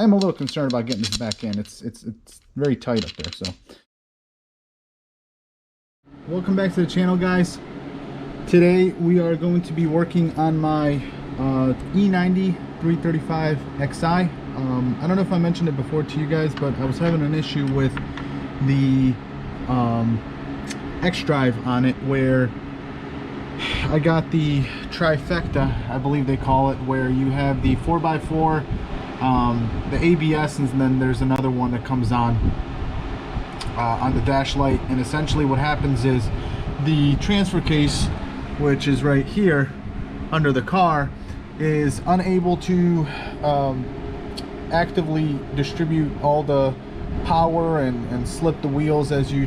I am a little concerned about getting this back in. It's very tight up there. So welcome back to the channel, guys. Today we are going to be working on my E90 335 Xi. I don't know if I mentioned it before to you guys, but I was having an issue with the X drive on it, where I got the trifecta, I believe they call it, where you have the 4x4, the ABS, and then there's another one that comes on the dash light. And essentially what happens is the transfer case, which is right here under the car, is unable to actively distribute all the power and slip the wheels as you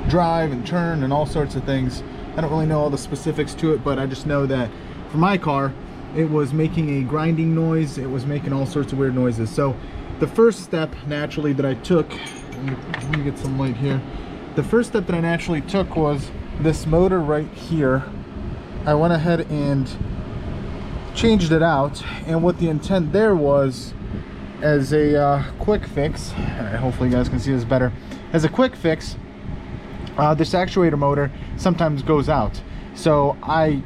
drive and turn and all sorts of things. I don't really know all the specifics to it, but I just know that for my car it was making a grinding noise. It was making all sorts of weird noises. So the first step naturally that I took, let me get some light here. The first step that I naturally took was this motor right here. I went ahead and changed it out, and what the intent there was, as a quick fix, hopefully you guys can see this better, as a quick fix, this actuator motor sometimes goes out. So I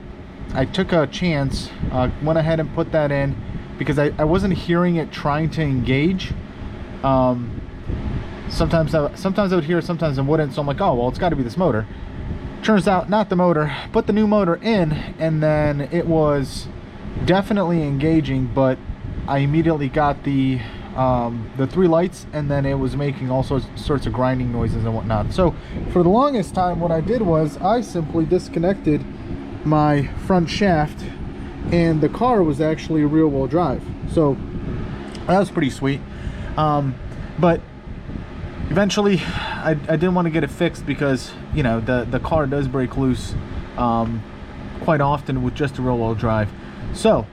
took a chance, went ahead and put that in, because I wasn't hearing it trying to engage. Sometimes I would hear it, sometimes I wouldn't, so I'm like, oh well, it's got to be this motor. Turns out not the motor. Put the new motor in, and then it was definitely engaging, but I immediately got the three lights, and then it was making all sorts of grinding noises and whatnot. So for the longest time, what I did was I simply disconnected my front shaft, and the car was actually rear-wheel drive. So that was pretty sweet. But eventually I didn't want to get it fixed, because you know the car does break loose quite often with just a rear-wheel drive. So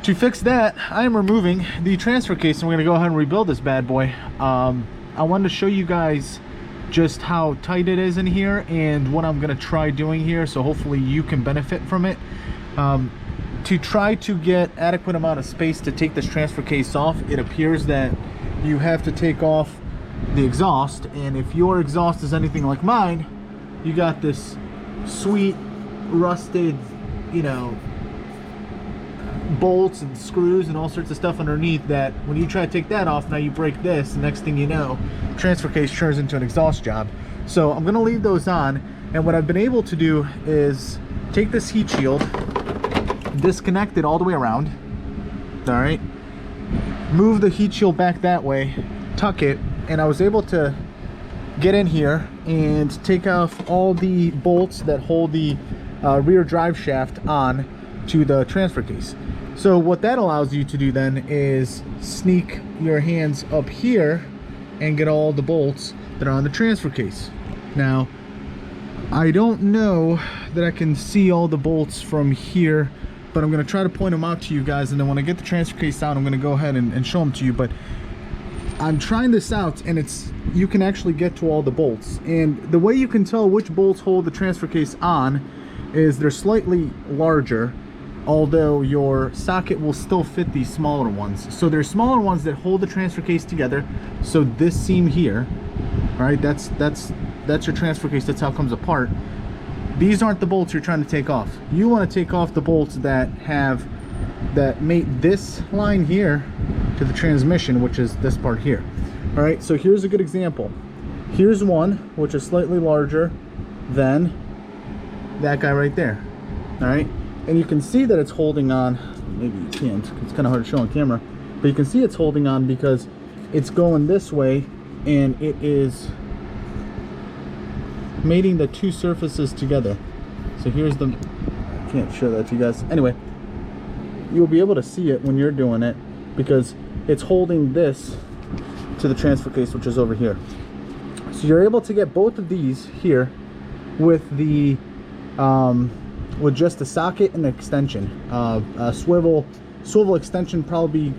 to fix that, I am removing the transfer case, and we're going to go ahead and rebuild this bad boy. I wanted to show you guys just how tight it is in here and what I'm going to try doing here, so hopefully you can benefit from it. To try to get adequate amount of space to take this transfer case off, it appears that you have to take off the exhaust, and if your exhaust is anything like mine, you got this sweet rusted, you know, bolts and screws and all sorts of stuff underneath, that when you try to take that off, now you break this, and next thing you know, transfer case turns into an exhaust job. So I'm gonna leave those on, and what I've been able to do is take this heat shield, disconnect it all the way around, all right, move the heat shield back that way, tuck it, and I was able to get in here and take off all the bolts that hold the rear drive shaft on to the transfer case. So what that allows you to do then is sneak your hands up here and get all the bolts that are on the transfer case. Now, I don't know that I can see all the bolts from here, but I'm going to try to point them out to you guys, and then when I get the transfer case out, I'm going to go ahead and show them to you. But I'm trying this out, and you can actually get to all the bolts, and the way you can tell which bolts hold the transfer case on is they're slightly larger, although your socket will still fit these smaller ones. So there's smaller ones that hold the transfer case together. So this seam here, right, that's your transfer case, that's how it comes apart. These aren't the bolts you're trying to take off. You want to take off the bolts that mate this line here to the transmission, which is this part here. All right, so here's a good example. Here's one which is slightly larger than that guy right there. All right, and you can see that it's holding on. Maybe you can't, it's kind of hard to show on camera, but you can see it's holding on because it's going this way, and it is mating the two surfaces together. So here's the, I can't show that to you guys. Anyway, you'll be able to see it when you're doing it, because it's holding this to the transfer case, which is over here. So you're able to get both of these here with the with just the socket and the extension. A swivel extension probably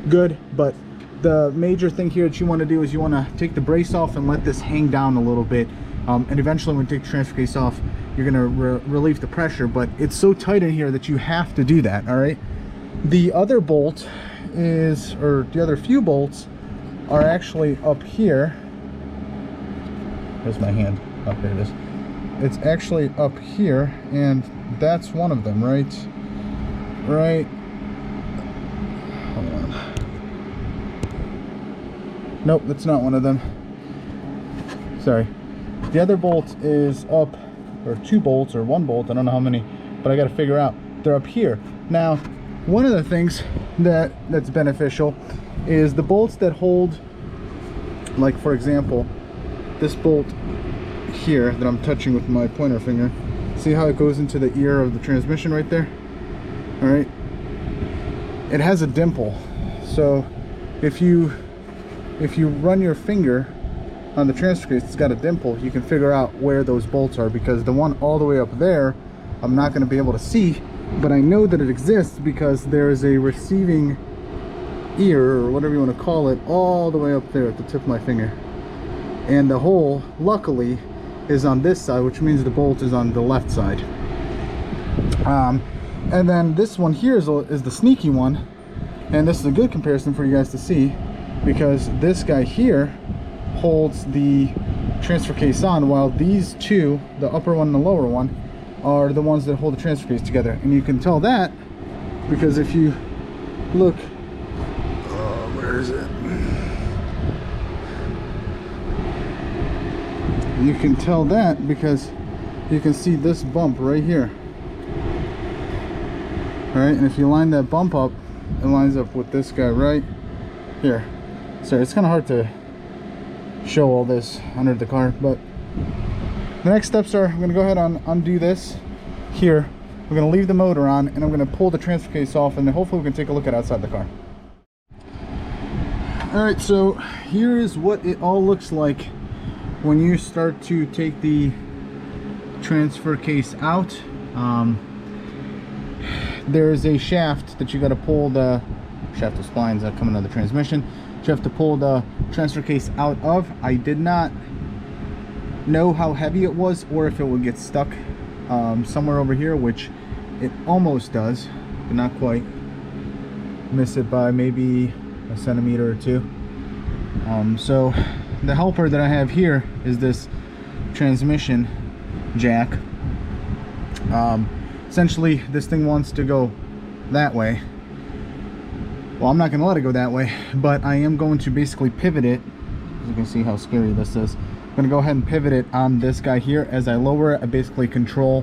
good, but the major thing here that you want to do is you want to take the brace off and let this hang down a little bit, and eventually when you take the transfer case off, you're going to relieve the pressure. But it's so tight in here that you have to do that. All right, the other bolt is, or the other few bolts are actually up here. There's my hand. Oh, there it is. It's actually up here, and that's one of them, right? Right. Hold on. Nope, that's not one of them. Sorry. The other bolt is up, or two bolts, or one bolt, I don't know how many, but I got to figure out. They're up here. Now, one of the things that's beneficial is the bolts that hold, like for example, this bolt here that I'm touching with my pointer finger. See how it goes into the ear of the transmission right there? All right. It has a dimple, so if you run your finger on the transfer case, it's got a dimple, you can figure out where those bolts are, because the one all the way up there I'm not going to be able to see, but I know that it exists because there is a receiving ear, or whatever you want to call it, all the way up there at the tip of my finger. And the hole, luckily, is on this side, which means the bolt is on the left side. And then this one here is the sneaky one, and this is a good comparison for you guys to see, because this guy here holds the transfer case on, while these two, the upper one and the lower one, are the ones that hold the transfer case together. And you can tell that because if you look, where is it? You can tell that because you can see this bump right here. All right, and if you line that bump up, it lines up with this guy right here. Sorry, it's kind of hard to show all this under the car, but the next steps are, I'm going to go ahead and undo this here. We're going to leave the motor on, and I'm going to pull the transfer case off, and then hopefully we can take a look at outside the car. All right, so here is what it all looks like when you start to take the transfer case out. There is a shaft that you got to pull, the shaft of splines that come out of the transmission. You have to pull the transfer case out of. I did not know how heavy it was, or if it would get stuck somewhere over here, which it almost does, but not quite. Miss it by maybe a centimeter or two. So the helper that I have here is this transmission jack. Essentially, this thing wants to go that way. Well, I'm not going to let it go that way, but I am going to basically pivot it. As you can see how scary this is. I'm going to go ahead and pivot it on this guy here. As I lower it, I basically control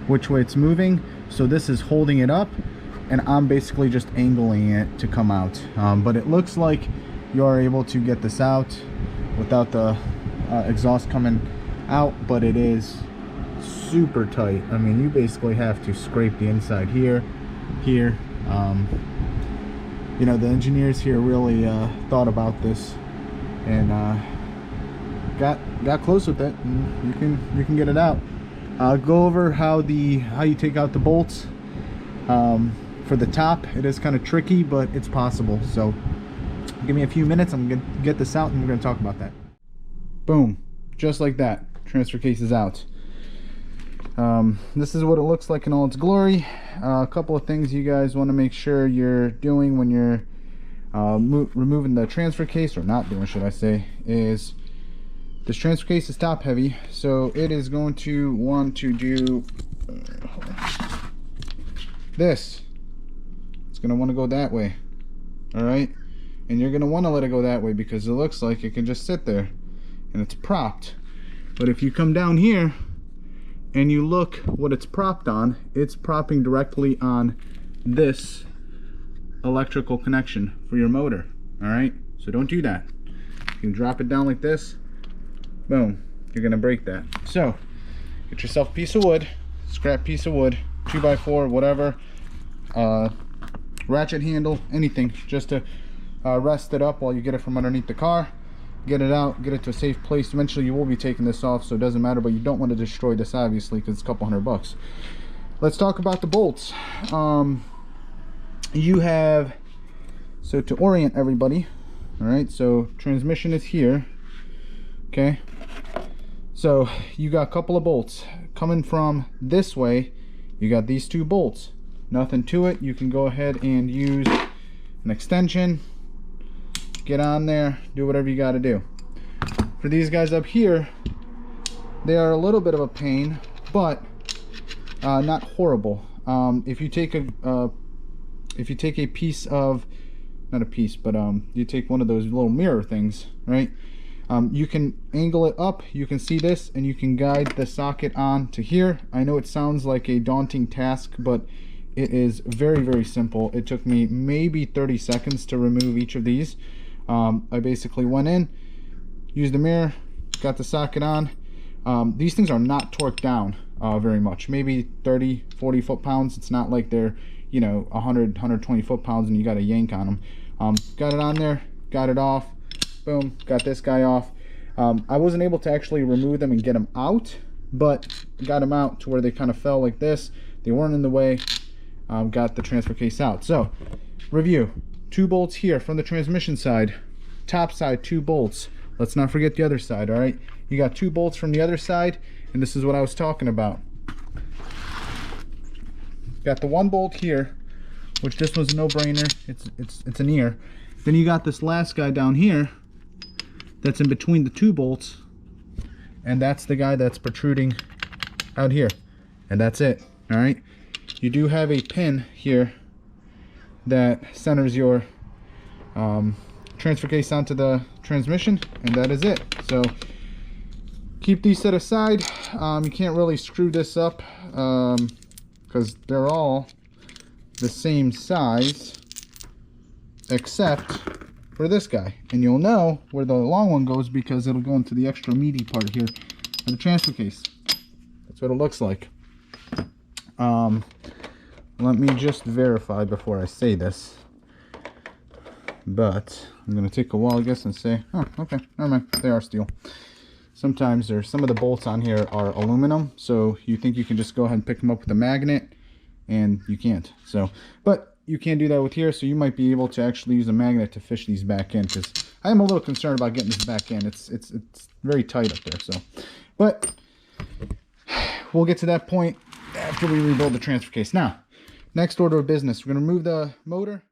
which way it's moving. So this is holding it up, and I'm basically just angling it to come out. But it looks like you are able to get this out without the exhaust coming out, but it is super tight. I mean, you basically have to scrape the inside here. You know, the engineers here really thought about this and got close with it, and you can get it out. I'll go over how you take out the bolts. For the top, it is kind of tricky, but it's possible. So give me a few minutes, I'm gonna get this out and we're gonna talk about that. Boom, just like that, transfer case is out. This is what it looks like in all its glory. A couple of things you guys want to make sure you're doing when you're removing the transfer case, or not doing, should I say, is this transfer case is top heavy, so it is going to want to do this. It's going to want to go that way. All right, and you're going to want to let it go that way because it looks like it can just sit there and it's propped. But if you come down here and you look what it's propped on, it's propping directly on this electrical connection for your motor. All right, so don't do that. You can drop it down like this, boom, you're gonna break that. So get yourself a piece of wood, scrap piece of wood, 2x4, whatever, ratchet handle, anything, just to rest it up while you get it from underneath the car. Get it out, get it to a safe place. Eventually you will be taking this off, so it doesn't matter, but you don't want to destroy this obviously because it's a couple $100. Let's talk about the bolts. You have, so to orient everybody, all right, so transmission is here, okay, so you got a couple of bolts coming from this way. You got these two bolts, nothing to it. You can go ahead and use an extension, get on there, do whatever you got to do. For these guys up here, they are a little bit of a pain, but not horrible. If you take a piece of, not a piece, but you take one of those little mirror things, right? You can angle it up, you can see this, and you can guide the socket on to here. I know it sounds like a daunting task, but it is very, very simple. It took me maybe 30 seconds to remove each of these. I basically went in, used the mirror, got the socket on. These things are not torqued down very much, maybe 30, 40 foot-pounds. It's not like they're, you know, 100, 120 foot-pounds and you got to yank on them. Got it on there, got it off. Boom, got this guy off. I wasn't able to actually remove them and get them out, but got them out to where they kind of fell like this. They weren't in the way. Got the transfer case out. So, review. 2 bolts here from the transmission side. Top side, 2 bolts. Let's not forget the other side, all right? You got 2 bolts from the other side, and this is what I was talking about. Got the 1 bolt here, which this was a no-brainer. It's an ear. Then you got this last guy down here that's in between the 2 bolts, and that's the guy that's protruding out here, and that's it. All right, you do have a pin here that centers your transfer case onto the transmission, and that is it. So keep these set aside. You can't really screw this up because they're all the same size except for this guy, and you'll know where the long one goes because it'll go into the extra meaty part here of the transfer case. That's what it looks like. Let me just verify before I say this, but I'm gonna take a while, I guess, and say, oh, okay, never mind, they are steel. Sometimes there's some of the bolts on here are aluminum, so you think you can just go ahead and pick them up with a magnet, and you can't. So, but you can't do that with here, so you might be able to actually use a magnet to fish these back in, because I am a little concerned about getting this back in. It's very tight up there. So, but we'll get to that point after we rebuild the transfer case. Now, next order of business, we're going to remove the motor.